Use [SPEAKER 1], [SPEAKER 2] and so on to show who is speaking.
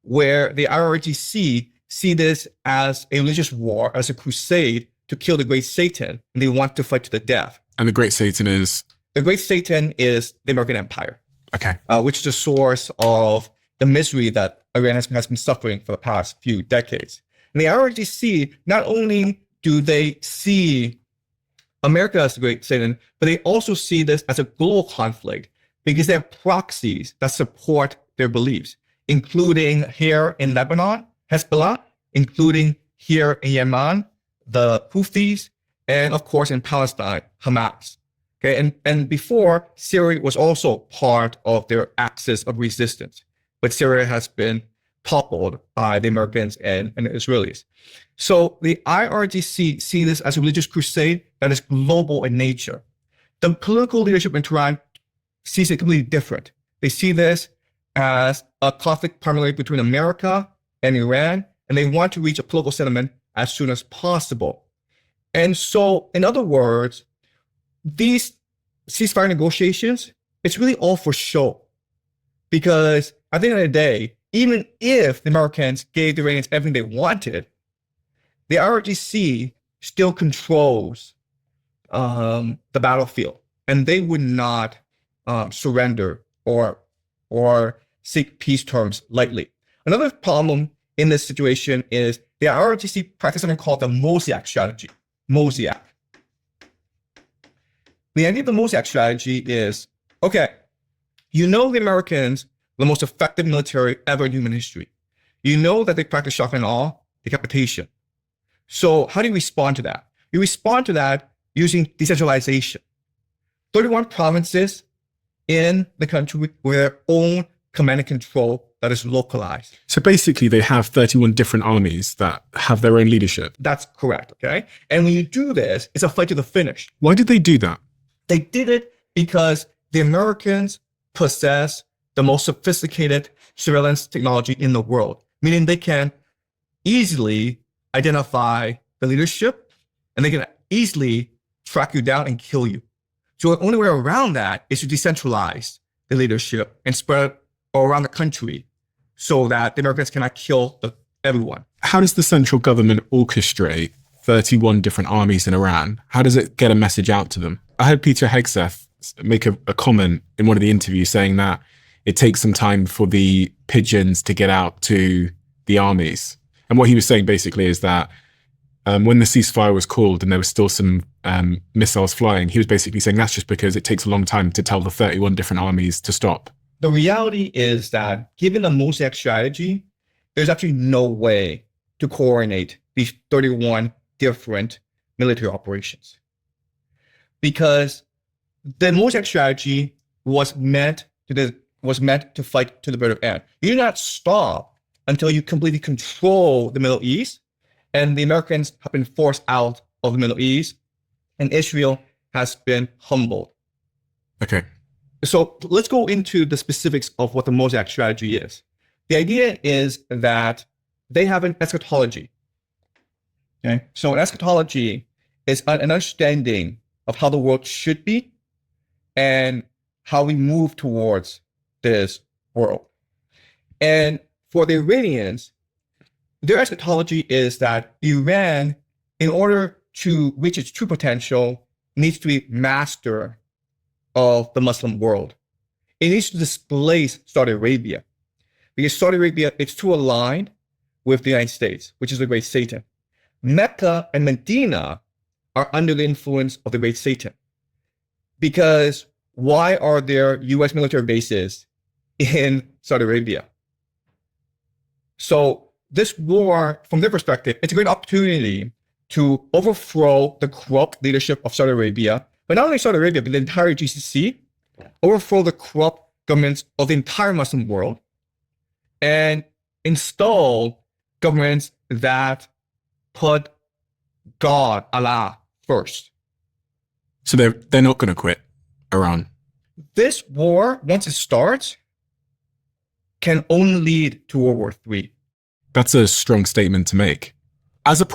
[SPEAKER 1] where the IRGC see this as a religious war, as a crusade to kill the great Satan, and they want to fight to the death.
[SPEAKER 2] And the great Satan is?
[SPEAKER 1] The great Satan is the American Empire.
[SPEAKER 2] Okay.
[SPEAKER 1] Which is the source of the misery that Iran has been suffering for the past few decades. And the IRGC, not only do they see America as the great Satan, but they also see this as a global conflict because they have proxies that support their beliefs, including here in Lebanon, Hezbollah, including here in Yemen, the Houthis, and of course in Palestine, Hamas. Okay, and before, Syria was also part of their axis of resistance, but Syria has been toppled by the Americans and the Israelis. So the IRGC see this as a religious crusade that is global in nature. The political leadership in Tehran sees it completely different. They see this as a conflict primarily between America and Iran, and they want to reach a political settlement as soon as possible. And so, in other words, these ceasefire negotiations, it's really all for show. Because at the end of the day, even if the Americans gave the Iranians everything they wanted, the IRGC still controls the battlefield, and they would not surrender or seek peace terms lightly. Another problem in this situation is the IRGC practices something called the Mosaic Strategy. Mosaic. The idea of the Mosaic Strategy is, okay, you know the Americans are the most effective military ever in human history. You know that they practice shock and awe, decapitation. So how do you respond to that? You respond to that using decentralization. 31 provinces in the country with their own command and control that is localized.
[SPEAKER 2] So basically they have 31 different armies that have their own leadership.
[SPEAKER 1] That's correct, okay? And when you do this, it's a fight to the finish.
[SPEAKER 2] Why did they do that?
[SPEAKER 1] They did it because the Americans possess the most sophisticated surveillance technology in the world, meaning they can easily identify the leadership and they can easily track you down and kill you. So the only way around that is to decentralize the leadership and spread it all around the country so that the Americans cannot kill everyone.
[SPEAKER 2] How does the central government orchestrate 31 different armies in Iran? How does it get a message out to them? I heard Peter Hegseth make a comment in one of the interviews saying that it takes some time for the pigeons to get out to the armies. And what he was saying basically is that when the ceasefire was called and there was still some missiles flying, he was basically saying that's just because it takes a long time to tell the 31 different armies to stop.
[SPEAKER 1] The reality is that given the Mosaic strategy, there's actually no way to coordinate these 31 different military operations. Because the Mosaic strategy was meant to fight to the bitter end. You do not stop until you completely control the Middle East, and the Americans have been forced out of the Middle East, and Israel has been humbled.
[SPEAKER 2] Okay.
[SPEAKER 1] So let's go into the specifics of what the Mosaic strategy is. The idea is that they have an eschatology. Okay. So an eschatology is an understanding of how the world should be and how we move towards this world. And for the Iranians, their eschatology is that Iran, in order to reach its true potential, needs to be master of the Muslim world. It needs to displace Saudi Arabia because Saudi Arabia is too aligned with the United States, which is the great Satan. Mecca and Medina are under the influence of the great Satan. Because why are there US military bases in Saudi Arabia? So this war, from their perspective, it's a great opportunity to overthrow the corrupt leadership of Saudi Arabia, but not only Saudi Arabia, but the entire GCC, overthrow the corrupt governments of the entire Muslim world, and install governments that put God, Allah, first.
[SPEAKER 2] So they're not going to quit Iran.
[SPEAKER 1] This war, once it starts, can only lead to World War III.
[SPEAKER 2] That's a strong statement to make. As a